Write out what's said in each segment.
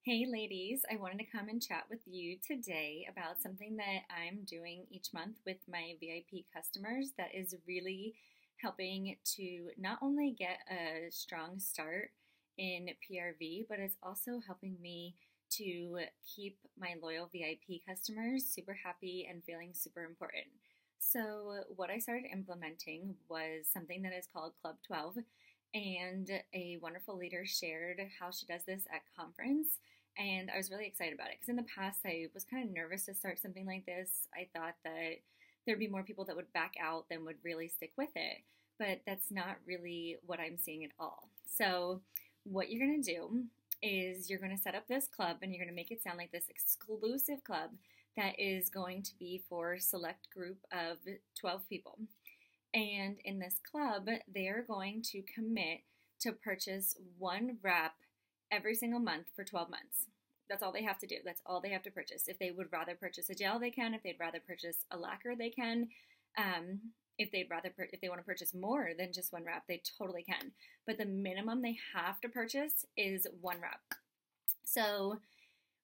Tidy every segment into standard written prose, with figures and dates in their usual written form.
Hey ladies, I wanted to come and chat with you today about something that I'm doing each month with my VIP customers that is really helping to not only get a strong start in PRV, but it's also helping me to keep my loyal VIP customers super happy and feeling super important. So, what I started implementing was something that is called Club 12, and a wonderful leader shared how she does this at conference, and I was really excited about it because in the past I was kind of nervous to start something like this. I thought that there'd be more people that would back out than would really stick with it, but that's not really what I'm seeing at all. So what you're going to do is you're going to set up this club and you're going to make it sound like this exclusive club that is going to be for a select group of 12 people. And in this club, they're going to commit to purchase one wrap every single month for 12 months. That's all they have to do. That's all they have to purchase. If they would rather purchase a gel, they can. If they'd rather purchase a lacquer, they can. If they want to purchase more than just one wrap, they totally can. But the minimum they have to purchase is one wrap. So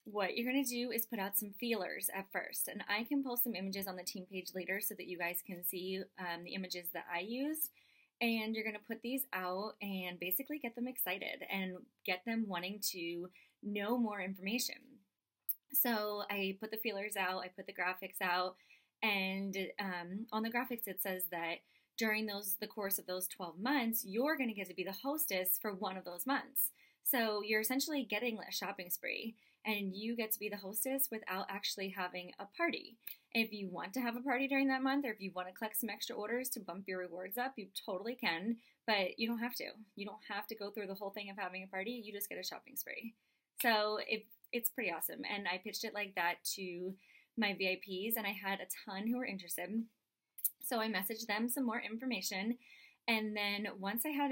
what you're going to do is put out some feelers at first. And I can post some images on the team page later so that you guys can see the images that I use. And you're going to put these out and basically get them excited and get them wanting to know more information. So I put the feelers out, I put the graphics out, and on the graphics it says that during the course of those 12 months, you're going to get to be the hostess for one of those months. So you're essentially getting a shopping spree, and you get to be the hostess without actually having a party. If you want to have a party during that month, or if you want to collect some extra orders to bump your rewards up, you totally can, but you don't have to. You don't have to go through the whole thing of having a party. You just get a shopping spree. So it's pretty awesome. And I pitched it like that to my VIPs, and I had a ton who were interested. So I messaged them some more information. And then once I had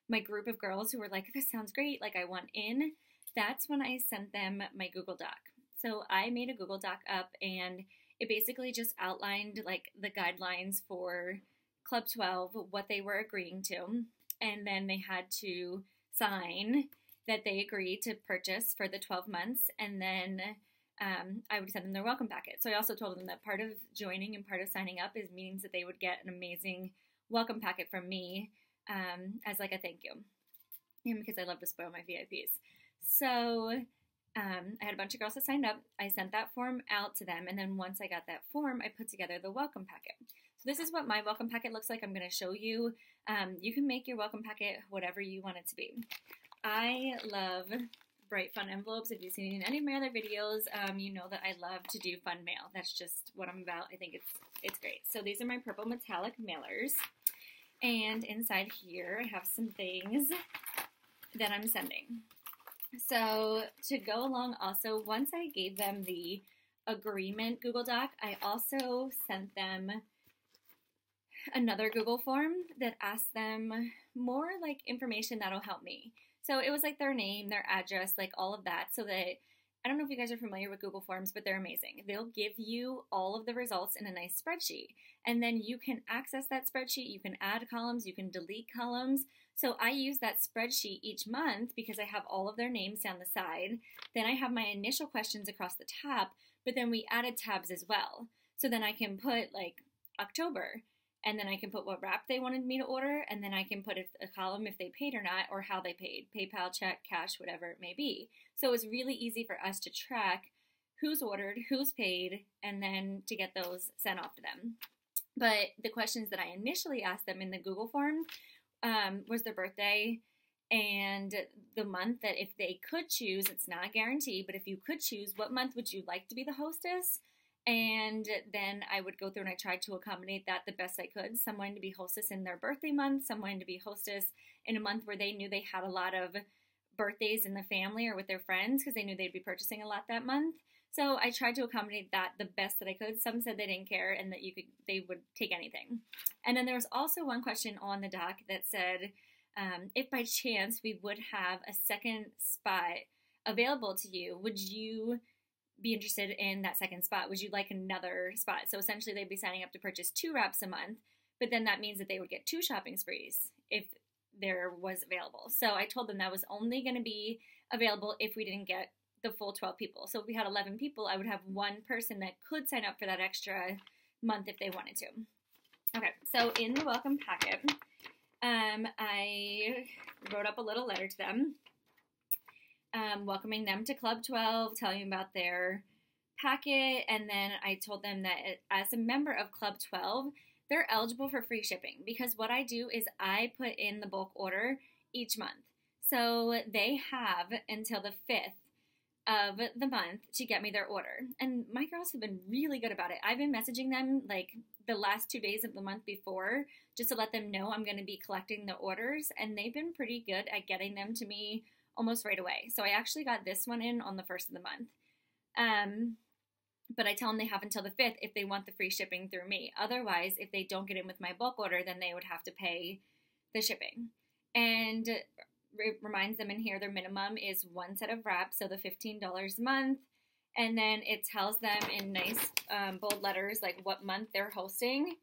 my group of girls who were like, this sounds great, like I want in, that's when I sent them my Google Doc. So I made a Google Doc up, and it basically just outlined like the guidelines for Club 12, what they were agreeing to, and then they had to sign that they agreed to purchase for the 12 months, and then I would send them their welcome packet. So I also told them that part of joining and part of signing up means that they would get an amazing welcome packet from me as like a thank you, and because I love to spoil my VIPs. So I had a bunch of girls that signed up. I sent that form out to them, and then once I got that form, I put together the welcome packet. So this is what my welcome packet looks like. I'm going to show you. You can make your welcome packet whatever you want it to be. I love bright fun envelopes. If you've seen any of my other videos, you know that I love to do fun mail. That's just what I'm about. I think it's great. So these are my purple metallic mailers, and inside here I have some things that I'm sending. So to go along also, once I gave them the agreement Google Doc, I also sent them another Google form that asked them more like information that'll help me. So it was like their name, their address, like all of that, so that I don't know if you guys are familiar with Google Forms, but they're amazing. They'll give you all of the results in a nice spreadsheet, and then you can access that spreadsheet. You can add columns, you can delete columns. So I use that spreadsheet each month because I have all of their names down the side. Then I have my initial questions across the top, but then we added tabs as well. So then I can put like October, and then I can put what wrap they wanted me to order, and then I can put a column if they paid or not, or how they paid, PayPal, check, cash, whatever it may be. So it's really easy for us to track who's ordered, who's paid, and then to get those sent off to them. But the questions that I initially asked them in the Google form was their birthday and the month that if they could choose, it's not a guarantee, but if you could choose, what month would you like to be the hostess? And then I would go through and I tried to accommodate that the best I could. Some wanted to be hostess in their birthday month. Some wanted to be hostess in a month where they knew they had a lot of birthdays in the family or with their friends because they knew they'd be purchasing a lot that month. So I tried to accommodate that the best that I could. Some said they didn't care and that they would take anything. And then there was also one question on the doc that said, if by chance we would have a second spot available to you, would you be interested in that second spot? Would you like another spot? So essentially they'd be signing up to purchase 2 wraps a month, but then that means that they would get 2 shopping sprees if there was available. So I told them that was only going to be available if we didn't get the full 12 people. So if we had 11 people, I would have one person that could sign up for that extra month if they wanted to. Okay, so in the welcome packet, I wrote up a little letter to them, welcoming them to Club 12, telling them about their packet, and then I told them that as a member of Club 12, they're eligible for free shipping, because what I do is I put in the bulk order each month. So they have until the 5th of the month to get me their order. And my girls have been really good about it. I've been messaging them like the last 2 days of the month before just to let them know I'm going to be collecting the orders, and they've been pretty good at getting them to me almost right away. So I actually got this one in on the 1st of the month. But I tell them they have until the 5th if they want the free shipping through me. Otherwise, if they don't get in with my bulk order, then they would have to pay the shipping. And it reminds them in here their minimum is one set of wraps, so the $15 a month. And then it tells them in nice bold letters like what month they're hosting,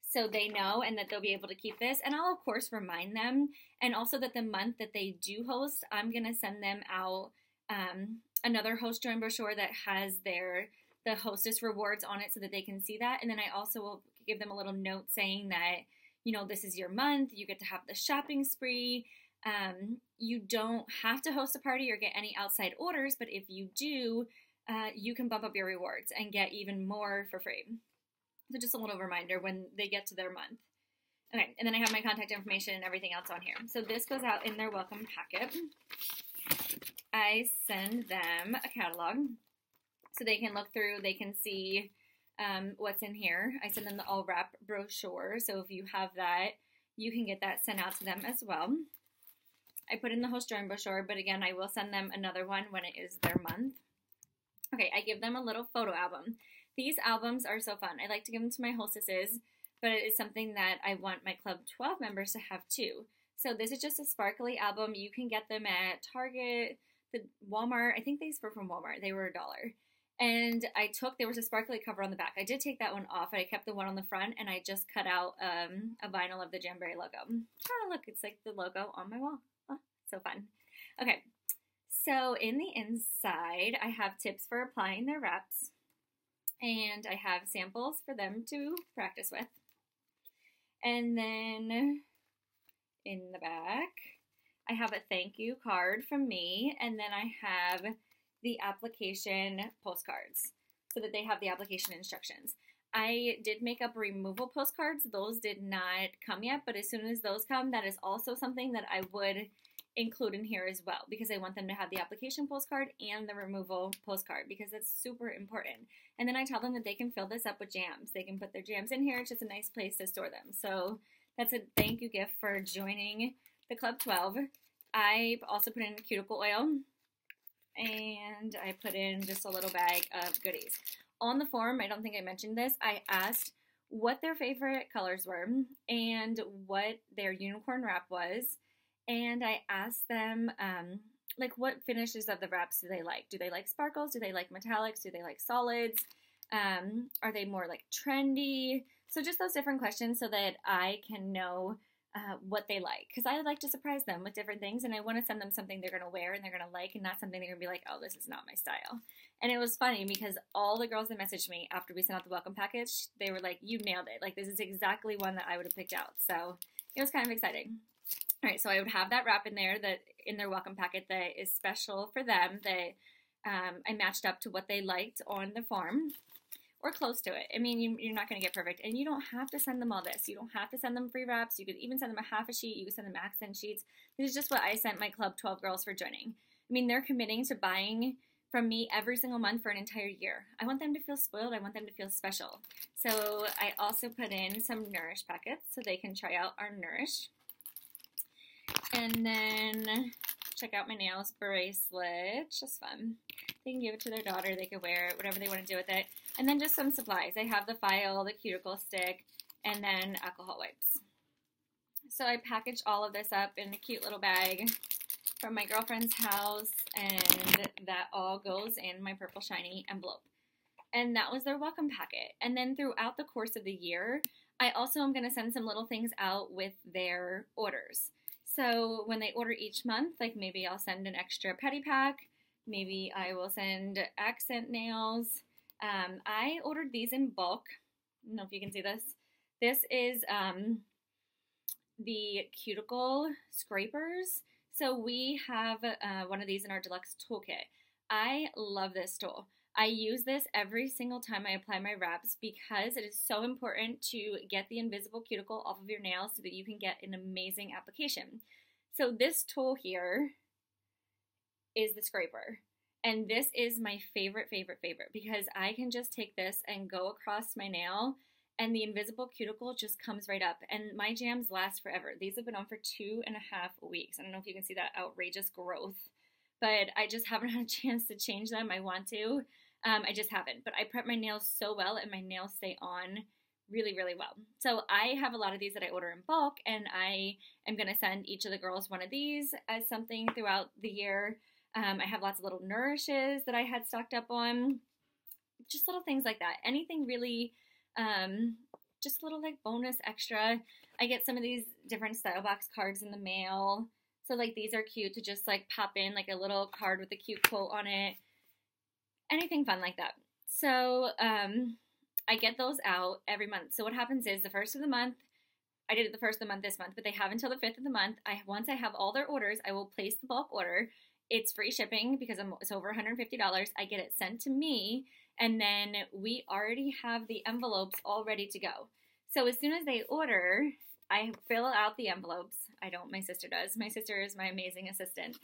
so they know and that they'll be able to keep this. And I'll, of course, remind them. And also that the month that they do host, I'm going to send them out another host join brochure that has the hostess rewards on it so that they can see that. And then I also will give them a little note saying that, you know, this is your month. You get to have the shopping spree. You don't have to host a party or get any outside orders, but if you do, you can bump up your rewards and get even more for free. So just a little reminder when they get to their month. Okay, and then I have my contact information and everything else on here. So this goes out in their welcome packet. I send them a catalog so they can look through, they can see what's in here. I send them the all wrap brochure, so if you have that, you can get that sent out to them as well. I put in the host join brochure, but again, I will send them another one when it is their month. Okay, I give them a little photo album. These albums are so fun. I like to give them to my hostesses, but it is something that I want my Club 12 members to have too. So this is just a sparkly album. You can get them at Target, the Walmart. I think these were from Walmart. They were $1. And there was a sparkly cover on the back. I did take that one off. I kept the one on the front, and I just cut out a vinyl of the Jamberry logo. Oh, look, it's like the logo on my wall. Oh, so fun. Okay, so in the inside, I have tips for applying their wraps, and I have samples for them to practice with. And then in the back, I have a thank you card from me, and then I have the application postcards so that they have the application instructions. I did make up removal postcards. Those did not come yet, but as soon as those come, that is also something that I would include in here as well, because I want them to have the application postcard and the removal postcard, because it's super important. And then I tell them that they can fill this up with jams. They can put their jams in here. It's just a nice place to store them. So that's a thank you gift for joining the Club 12. I also put in cuticle oil, and I put in just a little bag of goodies. On the form, I don't think I mentioned this, I asked what their favorite colors were and what their unicorn wrap was, and I asked them, like, what finishes of the wraps do they like? Do they like sparkles? Do they like metallics? Do they like solids? Are they more, like, trendy? So just those different questions so that I can know what they like, because I like to surprise them with different things, and I want to send them something they're going to wear and they're going to like, and not something they're going to be like, oh, this is not my style. And it was funny because all the girls that messaged me after we sent out the welcome package, they were like, you nailed it. Like, this is exactly one that I would have picked out. So it was kind of exciting. All right, so I would have that wrap in there, that in their welcome packet, that is special for them, that I matched up to what they liked on the form, or close to it. I mean, you're not going to get perfect, and you don't have to send them all this. You don't have to send them free wraps. You could even send them a half a sheet. You could send them accent sheets. This is just what I sent my Club 12 girls for joining. I mean, they're committing to buying from me every single month for an entire year. I want them to feel spoiled. I want them to feel special. So I also put in some Nourish packets so they can try out our Nourish. And then check out my nails bracelet. Just fun. They can give it to their daughter. They can wear it, whatever they want to do with it. And then just some supplies. I have the file, the cuticle stick, and then alcohol wipes. So I packaged all of this up in a cute little bag from my girlfriend's house, and that all goes in my purple shiny envelope. And that was their welcome packet. And then throughout the course of the year, I also am going to send some little things out with their orders. So when they order each month, like maybe I'll send an extra petty pack Maybe I will send accent nails. I ordered these in bulk. I don't know if you can see this. This is the cuticle scrapers. So we have one of these in our deluxe toolkit. I love this tool. I use this every single time I apply my wraps because it is so important to get the invisible cuticle off of your nails so that you can get an amazing application. So this tool here is the scraper. And this is my favorite because I can just take this and go across my nail and the invisible cuticle just comes right up. And my jams last forever. These have been on for 2.5 weeks. I don't know if you can see that outrageous growth, but I just haven't had a chance to change them. I want to. I just haven't. But I prep my nails so well and my nails stay on really well. So I have a lot of these that I order in bulk, and I am going to send each of the girls one of these as something throughout the year. I have lots of little nourishes that I had stocked up on. Just little things like that. Anything really, just a little like bonus extra. I get some of these different style box cards in the mail. So like these are cute to just like pop in like a little card with a cute quote on it. Anything fun like that. So I get those out every month. So what happens is the first of the month, I did it the first of the month this month, but they have until the 5th of the month. Once I have all their orders, I will place the bulk order. It's free shipping because it's over $150. I get it sent to me, and then we already have the envelopes all ready to go. So as soon as they order, I fill out the envelopes. I don't, my sister does. My sister is my amazing assistant.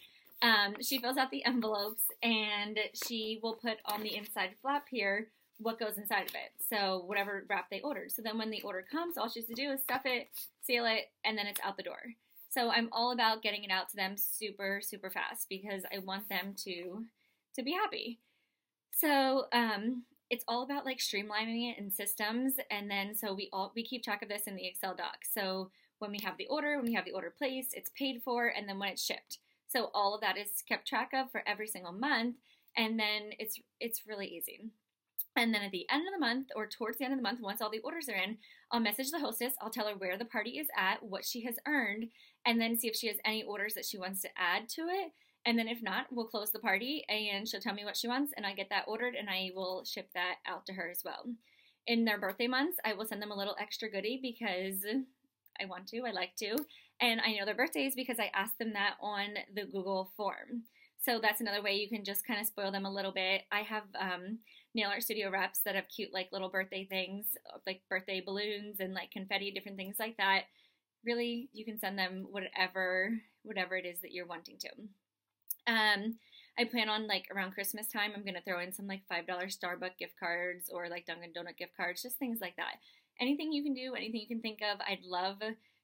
She fills out the envelopes, and she will put on the inside flap here what goes inside of it. So whatever wrap they ordered. So then when the order comes, all she has to do is stuff it, seal it, and then it's out the door. So I'm all about getting it out to them super fast because I want them to be happy. So it's all about like streamlining it in systems, and then so we keep track of this in the Excel doc. So when we have the order placed, it's paid for, and then when it's shipped. So all of that is kept track of for every single month, and then it's really easy. And then at the end of the month, or towards the end of the month, once all the orders are in, I'll message the hostess. I'll tell her where the party is at, what she has earned, and then see if she has any orders that she wants to add to it. And then if not, we'll close the party, and she'll tell me what she wants, and I get that ordered, and I will ship that out to her as well. In their birthday months, I will send them a little extra goodie because I want to, I like to, and I know their birthdays because I asked them that on the Google form. So that's another way you can just kind of spoil them a little bit. I have nail art studio reps that have cute like little birthday things, like birthday balloons and like confetti, different things like that. Really, you can send them whatever it is that you're wanting to. I plan on like around Christmas time, I'm going to throw in some like $5 Starbucks gift cards or like Dunkin' Donut gift cards, just things like that. Anything you can do, anything you can think of. I'd love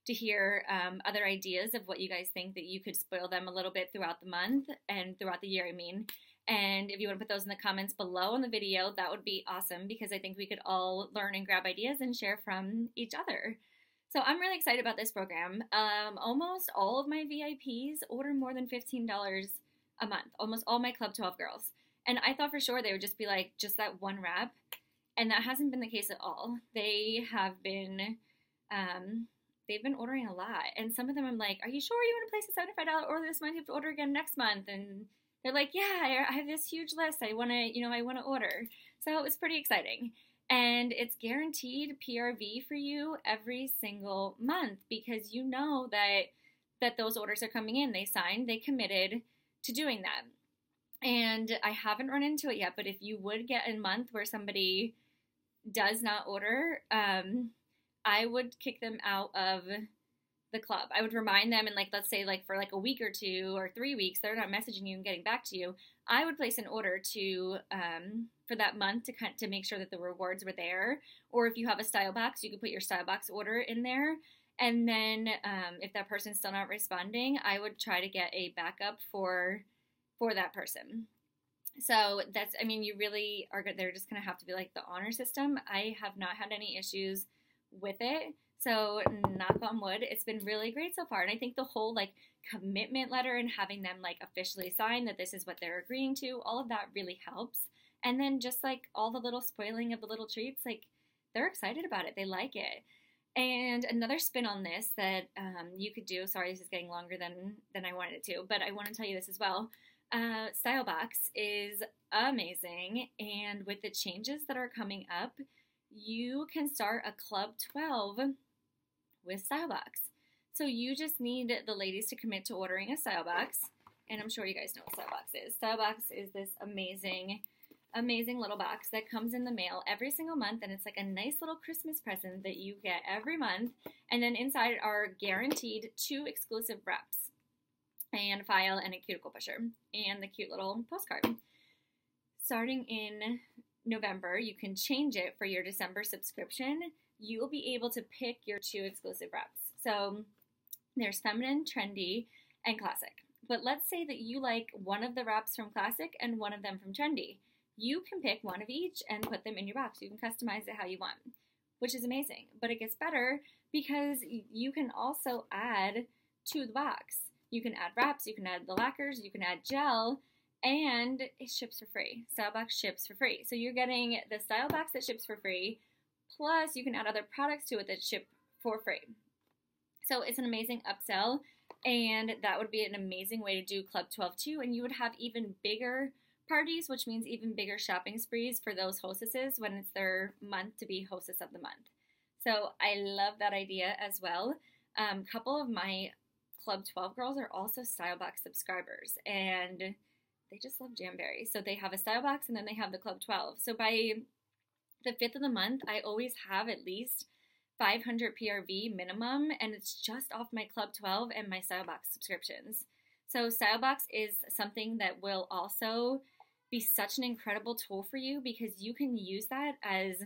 to hear other ideas of what you guys think that you could spoil them a little bit throughout the month and throughout the year, I mean. And if you want to put those in the comments below in the video, that would be awesome because I think we could all learn and grab ideas and share from each other. So I'm really excited about this program. Almost all of my VIPs order more than $15 a month. Almost all my Club 12 girls. And I thought for sure they would just be like, just that one wrap. And that hasn't been the case at all. They have been, they've been ordering a lot. And some of them I'm like, are you sure you want to place a $75 order this month? You have to order again next month. And they're like, yeah, I have this huge list. I want to order. So it was pretty exciting. And it's guaranteed PRV for you every single month because you know that those orders are coming in. They signed, they committed to doing that. And I haven't run into it yet, but if you would get a month where somebody does not order, I would kick them out of the club. I would remind them, and like, let's say like for like a week or 2 or 3 weeks, they're not messaging you and getting back to you. I would place an order to, for that month to make sure that the rewards were there. Or if you have a style box, you could put your style box order in there. And then, if that person's still not responding, I would try to get a backup for that person. So that's, I mean, you really are, they're just going to have to be like the honor system. I have not had any issues with it. So knock on wood, it's been really great so far. And I think the whole like commitment letter and having them like officially sign that this is what they're agreeing to, all of that really helps. And then just like all the little spoiling of the little treats, like they're excited about it. They like it. And another spin on this that you could do, sorry, this is getting longer than I wanted it to, but I want to tell you this as well. Style Box is amazing, and with the changes that are coming up, you can start a Club 12 with Style Box. So you just need the ladies to commit to ordering a Style Box, and I'm sure you guys know what Style Box is. Style Box is this amazing little box that comes in the mail every single month, and it's like a nice little Christmas present that you get every month. And then inside are guaranteed 2 exclusive reps and a file and a cuticle pusher and the cute little postcard. Starting in November, you can change it for your December subscription. You will be able to pick your 2 exclusive reps. So there's feminine, trendy, and classic. But let's say that you like one of the reps from classic and one of them from trendy. You can pick one of each and put them in your box. You can customize it how you want, which is amazing. But it gets better because you can also add to the box. You can add wraps, you can add the lacquers, you can add gel, and it ships for free. Style Box ships for free. So you're getting the Style Box that ships for free, plus you can add other products to it that ship for free. So it's an amazing upsell, and that would be an amazing way to do Club 12 too, and you would have even bigger parties, which means even bigger shopping sprees for those hostesses when it's their month to be hostess of the month. So I love that idea as well. A couple of my Club 12 girls are also Style Box subscribers, and they just love Jamberry. So they have a Style Box and then they have the Club 12. So by the 5th of the month, I always have at least 500 PRV minimum, and it's just off my Club 12 and my Style Box subscriptions. So Style Box is something that will also be such an incredible tool for you because you can use that as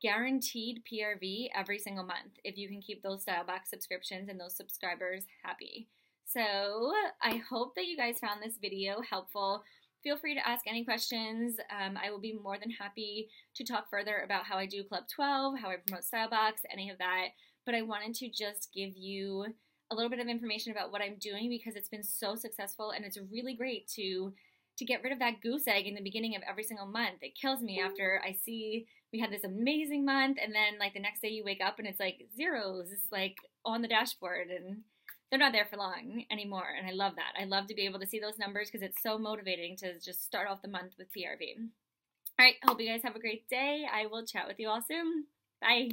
guaranteed PRV every single month if you can keep those Style Box subscriptions and those subscribers happy. So I hope that you guys found this video helpful. Feel free to ask any questions. I will be more than happy to talk further about how I do Club 12, how I promote Style Box, any of that. But I wanted to just give you a little bit of information about what I'm doing because it's been so successful, and it's really great to get rid of that goose egg in the beginning of every single month. It kills me after I see we had this amazing month, and then like the next day you wake up and it's like zeros. It's like on the dashboard, and they're not there for long anymore, and I love that. I love to be able to see those numbers because it's so motivating to just start off the month with PRV. All right, hope you guys have a great day. I will chat with you all soon. Bye.